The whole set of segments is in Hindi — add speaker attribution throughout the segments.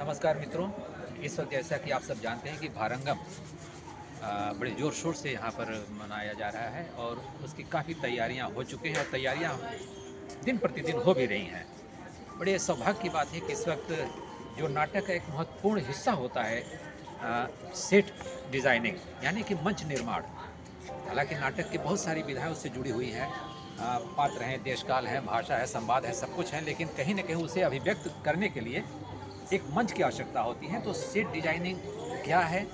Speaker 1: नमस्कार मित्रों। इस वक्त जैसा कि आप सब जानते हैं कि भारंगम बड़े ज़ोर शोर से यहाँ पर मनाया जा रहा है और उसकी काफ़ी तैयारियाँ हो चुकी हैं और तैयारियाँ दिन प्रतिदिन हो भी रही हैं। बड़े सौभाग्य की बात है कि इस वक्त जो नाटक का एक महत्वपूर्ण हिस्सा होता है सेट डिज़ाइनिंग यानी कि मंच निर्माण। हालांकि नाटक की बहुत सारी विधाएं उससे जुड़ी हुई हैं। पात्र हैं, देशकाल है, भाषा है, संवाद है, सब कुछ है, लेकिन कहीं ना कहीं उसे अभिव्यक्त करने के लिए एक मंच की आवश्यकता होती है। तो सेट डिजाइनिंग क्या है,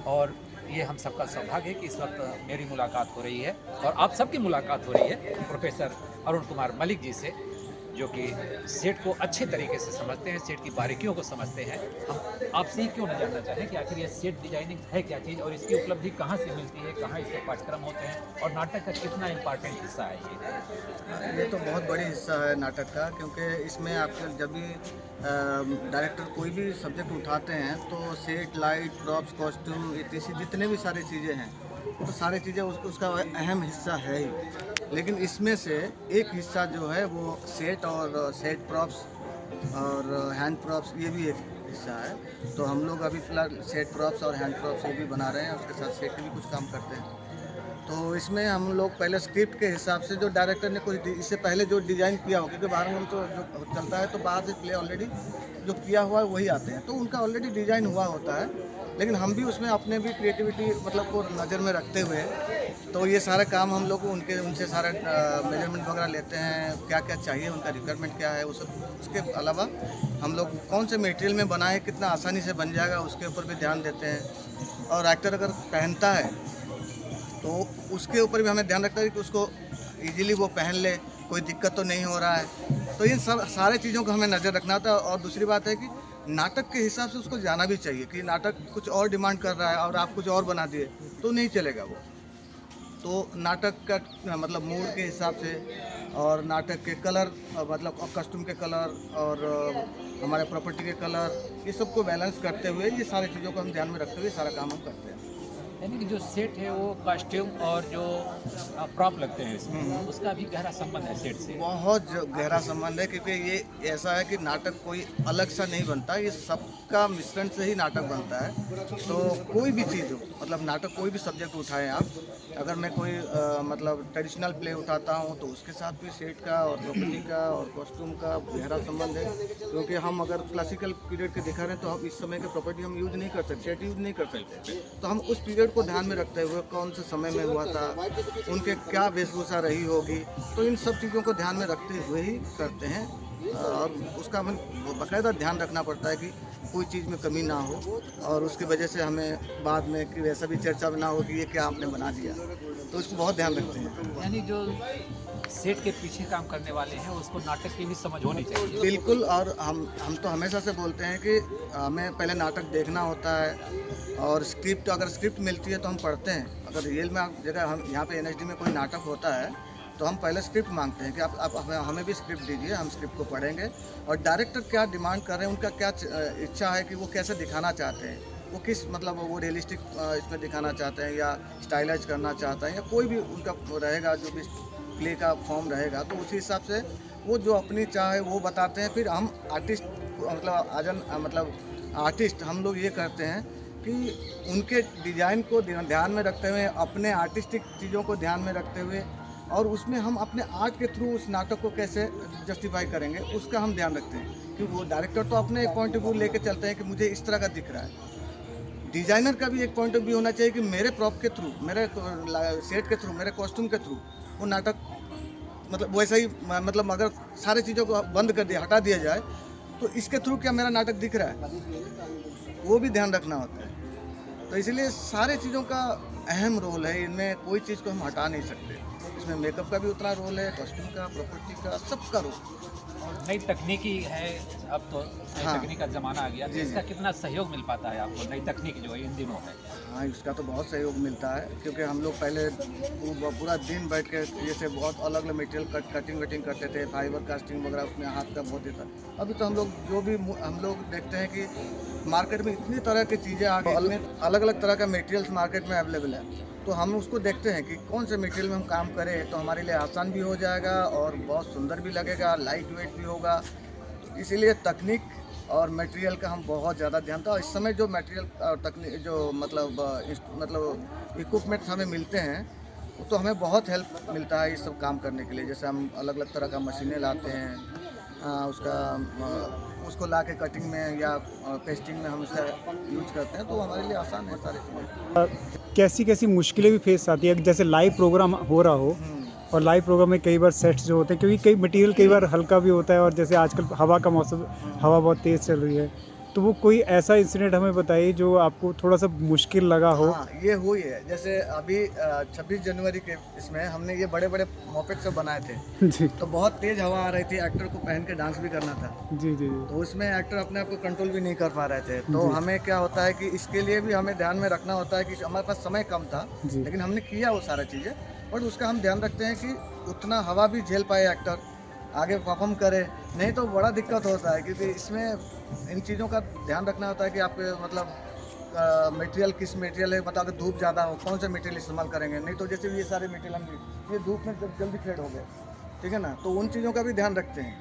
Speaker 1: और ये हम सबका सौभाग्य है कि इस वक्त मेरी मुलाकात हो रही है और आप सबकी मुलाकात हो रही है प्रोफेसर अरुण कुमार मलिक जी से, जो कि सेट को अच्छे तरीके से समझते हैं, सेट की बारीकियों को समझते हैं। हम आपसे ही क्यों न जानना चाहें कि आखिर ये सेट डिजाइनिंग है क्या चीज़ और इसकी उपलब्धि कहाँ से मिलती है, कहाँ इसके पाठ्यक्रम होते हैं और नाटक का कितना इम्पॉर्टेंट हिस्सा है ये।
Speaker 2: ये तो बहुत बड़ी हिस्सा है नाटक का, क्योंकि इसमें आपके जब भी डायरेक्टर कोई भी सब्जेक्ट उठाते हैं तो सेट, लाइट, प्रॉप्स, कॉस्ट्यूम, इतनी जितने भी सारी चीज़ें हैं तो सारी चीज़ें उसका अहम हिस्सा है ही। लेकिन इसमें से एक हिस्सा जो है वो सेट और सेट प्रॉप्स और हैंड प्रॉप्स, ये भी एक हिस्सा है। तो हम लोग अभी फ़िलहाल सेट प्रॉप्स और हैंड प्रॉप्स ये भी बना रहे हैं, उसके साथ सेट के भी कुछ काम करते हैं। तो इसमें हम लोग पहले स्क्रिप्ट के हिसाब से जो डायरेक्टर ने कुछ इससे पहले जो डिज़ाइन किया हो, क्योंकि बाहर में तो जो चलता है तो बाहर से प्ले ऑलरेडी जो किया हुआ है वही आते हैं, तो उनका ऑलरेडी डिज़ाइन हुआ होता है। लेकिन हम भी उसमें अपने भी क्रिएटिविटी मतलब को नज़र में रखते हुए तो ये सारा काम हम लोग उनके उनसे सारा मेजरमेंट वगैरह लेते हैं, क्या क्या चाहिए, उनका रिक्वायरमेंट क्या है, वो सब। उसके अलावा हम लोग कौन से मटेरियल में बनाए, कितना आसानी से बन जाएगा, उसके ऊपर भी ध्यान देते हैं। और एक्टर अगर पहनता है तो उसके ऊपर भी हमें ध्यान रखना है कि उसको इजीली वो पहन ले, कोई दिक्कत तो नहीं हो रहा है। तो इन सब सारे चीज़ों को हमें नज़र रखना था। और दूसरी बात है कि नाटक के हिसाब से उसको जाना भी चाहिए कि नाटक कुछ और डिमांड कर रहा है और आप कुछ और बना दिए तो नहीं चलेगा वो। तो नाटक का मतलब मूड के हिसाब से और नाटक के कलर, मतलब कॉस्ट्यूम के कलर और हमारे प्रॉपर्टी के कलर, ये सबको बैलेंस करते हुए, ये सारी चीज़ों को हम ध्यान में रखते हुए सारा काम हम करते हैं।
Speaker 1: यानी कि जो सेट है वो कॉस्ट्यूम और जो प्रॉप लगते हैं
Speaker 2: हुँ,
Speaker 1: इसमें,
Speaker 2: हुँ।
Speaker 1: उसका भी गहरा संबंध है सेट से।
Speaker 2: बहुत गहरा संबंध है, क्योंकि ये ऐसा है कि नाटक कोई अलग सा नहीं बनता, ये सबका मिश्रण से ही नाटक बनता है। तो कोई भी चीज़ हो, मतलब नाटक कोई भी सब्जेक्ट उठाएं आप, अगर मैं कोई मतलब ट्रेडिशनल प्ले उठाता हूँ तो उसके साथ भी सेट का और प्रॉपर्टी का और कॉस्ट्यूम का गहरा संबंध है। क्योंकि हम अगर क्लासिकल पीरियड के दिखा रहे हैं तो हम इस समय के प्रॉपर्टी हम यूज़ नहीं कर सकते, सेट यूज़ नहीं कर सकते। तो हम उस पीरियड को ध्यान में रखते हुए कौन से समय में हुआ था, उनके क्या वेशभूषा रही होगी, तो इन सब चीज़ों को ध्यान में रखते हुए ही करते हैं। और उसका हमें बाकायदा ध्यान रखना पड़ता है कि कोई चीज़ में कमी ना हो, और उसकी वजह से हमें बाद में कि वैसा भी चर्चा ना हो कि ये क्या आपने बना दिया, तो इसको बहुत ध्यान रखते हैं।
Speaker 1: यानी जो सेट के पीछे काम करने वाले हैं उसको नाटक की भी समझ होनी चाहिए।
Speaker 2: बिल्कुल। और हम तो हमेशा से बोलते हैं कि हमें पहले नाटक देखना होता है, और स्क्रिप्ट, अगर स्क्रिप्ट मिलती है तो हम पढ़ते हैं। अगर रियल में जगह हम यहाँ पे एनएचडी में कोई नाटक होता है तो हम पहले स्क्रिप्ट मांगते हैं कि आप हमें भी स्क्रिप्ट दीजिए, हम स्क्रिप्ट को पढ़ेंगे। और डायरेक्टर क्या डिमांड कर रहे हैं, उनका क्या इच्छा है कि वो कैसे दिखाना चाहते हैं, वो किस मतलब वो रियलिस्टिक इसमें दिखाना चाहते हैं या स्टाइलाइज करना चाहते हैं, या कोई भी उनका रहेगा जो भी प्ले का फॉर्म रहेगा, तो उसी हिसाब से वो जो अपनी चाह है वो बताते हैं। फिर हम आर्टिस्ट मतलब मतलब आर्टिस्ट हम लोग ये करते हैं कि उनके डिज़ाइन को ध्यान में रखते हुए, अपने आर्टिस्टिक चीज़ों को ध्यान में रखते हुए, और उसमें हम अपने आर्ट के थ्रू उस नाटक को कैसे जस्टिफाई करेंगे उसका हम ध्यान रखते हैं। कि वो डायरेक्टर तो अपने एक पॉइंट ऑफ व्यू लेके चलते हैं कि मुझे इस तरह का दिख रहा है, डिज़ाइनर का भी एक पॉइंट ऑफ व्यू होना चाहिए कि मेरे प्रॉप के थ्रू, मेरे सेट के थ्रू, मेरे कॉस्ट्यूम के थ्रू वो नाटक मतलब वैसा ही मतलब अगर सारी चीज़ों को बंद कर दिया, हटा दिया जाए, तो इसके थ्रू क्या मेरा नाटक दिख रहा है, वो भी ध्यान रखना होता है। तो इसीलिए सारे चीज़ों का अहम रोल है, इनमें कोई चीज़ को हम हटा नहीं सकते। इसमें मेकअप का भी उतना रोल है, कॉस्ट्यूम का, प्रॉपर्टी का, सबका रोल।
Speaker 1: और नई तकनीकी है, अब तो नई
Speaker 2: हाँ।
Speaker 1: तकनीक का ज़माना आ गया, तो
Speaker 2: जी, जी।
Speaker 1: इसका कितना सहयोग मिल पाता है आपको, नई तकनीक जो है इन दिनों है।
Speaker 2: हाँ, इसका तो बहुत सहयोग मिलता है, क्योंकि हम लोग पहले पूरा दिन बैठ के जैसे बहुत अलग-अलग मटेरियल कटिंग वटिंग करते थे, फाइबर कास्टिंग वगैरह, उसमें हाथ का बहुत ही था। अभी तो हम लोग जो भी हम लोग देखते हैं कि मार्केट में इतनी तरह की चीज़ें आ गई, इतने अलग-अलग तरह का मटेरियल्स मार्केट में अवेलेबल है। तो हम उसको देखते हैं कि कौन से मटेरियल में हम काम करें तो हमारे लिए आसान भी हो जाएगा और बहुत सुंदर भी लगेगा, लाइट वेट भी होगा। तो इसीलिए तकनीक और मटेरियल का हम बहुत ज़्यादा ध्यान था। और इस समय जो मटेरियल तकनीक जो मतलब इक्विपमेंट्स हमें मिलते हैं, तो हमें बहुत हेल्प मिलता है इस सब काम करने के लिए। जैसे हम अलग अलग तरह का मशीनें लाते हैं, उसको ला के कटिंग में या पेस्टिंग में हम उसका यूज करते हैं, तो हमारे लिए आसान है सारी चीज़ें।
Speaker 3: कैसी कैसी मुश्किलें भी फेस आती है, जैसे लाइव प्रोग्राम हो रहा हो और लाइव प्रोग्राम में कई बार सेट्स जो होते हैं, क्योंकि कई मटेरियल कई बार हल्का भी होता है, और जैसे आजकल हवा का मौसम, हवा बहुत तेज़ चल रही है, तो वो कोई ऐसा इंसिडेंट हमें बताइए जो आपको थोड़ा सा मुश्किल लगा हो।
Speaker 2: हाँ, ये हुई है। जैसे अभी 26 जनवरी के इसमें हमने ये बड़े बड़े मोपेड सब बनाए थे,
Speaker 3: जी
Speaker 2: तो बहुत तेज़ हवा आ रही थी, एक्टर को पहन के डांस भी करना था,
Speaker 3: जी जी
Speaker 2: तो उसमें एक्टर अपने आप को कंट्रोल भी नहीं कर पा रहे थे। तो
Speaker 3: जी।
Speaker 2: हमें क्या होता है कि इसके लिए भी हमें ध्यान में रखना होता है कि हमारे पास समय कम था,
Speaker 3: जी
Speaker 2: लेकिन हमने किया वो सारा चीज़ें, बट उसका हम ध्यान रखते हैं कि उतना हवा भी झेल पाए एक्टर, आगे परफॉर्म करे। नहीं तो बड़ा दिक्कत होता है, क्योंकि इसमें इन चीज़ों का ध्यान रखना होता है कि आप मतलब मटेरियल किस मटेरियल है, मतलब अगर धूप ज़्यादा हो कौन सा मटेरियल इस्तेमाल करेंगे। नहीं तो जैसे ये सारे मटेरियल हम ये धूप में जल्दी फेड हो गए, ठीक है ना, तो उन चीज़ों का भी ध्यान रखते हैं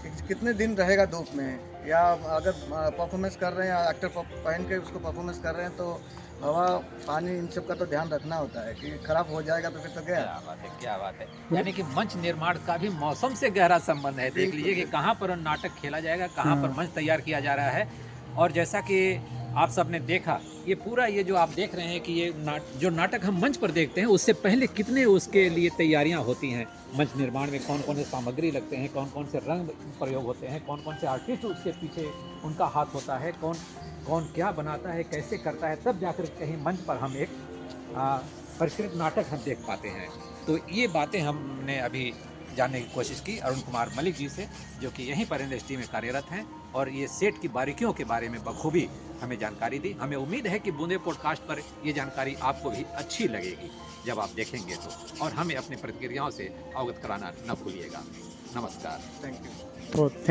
Speaker 2: कि कितने दिन रहेगा धूप में, या अगर परफॉर्मेंस कर रहे हैं, एक्टर पहन के उसको परफॉर्मेंस कर रहे हैं, तो हवा, पानी, इन सब का तो ध्यान रखना होता है कि खराब हो जाएगा तो फिर तो गया।
Speaker 1: क्या बात है, क्या बात है। यानी कि मंच निर्माण का भी मौसम से गहरा संबंध है। देख लीजिए कि कहाँ पर नाटक खेला जाएगा, कहाँ पर मंच तैयार किया जा रहा है। और जैसा कि आप सबने देखा, ये पूरा ये जो आप देख रहे हैं कि ये जो नाटक हम मंच पर देखते हैं, उससे पहले कितने उसके लिए तैयारियां होती हैं। मंच निर्माण में कौन कौन से सामग्री लगते हैं, कौन कौन से रंग प्रयोग होते हैं, कौन कौन से आर्टिस्ट उसके पीछे उनका हाथ होता है, कौन कौन क्या बनाता है, कैसे करता है, तब जाकर कहीं मंच पर हम एक परिष्कृत नाटक हम देख पाते हैं। तो ये बातें हमने अभी जानने की कोशिश की अरुण कुमार मलिक जी से, जो कि यहीं पर इंडस्ट्री में कार्यरत हैं, और ये सेट की बारीकियों के बारे में बखूबी हमें जानकारी दी। हमें उम्मीद है कि बूंदे पॉडकास्ट पर ये जानकारी आपको भी अच्छी लगेगी जब आप देखेंगे तो, और हमें अपनी प्रतिक्रियाओं से अवगत कराना न भूलिएगा। नमस्कार।
Speaker 2: Thank you.
Speaker 3: बहुत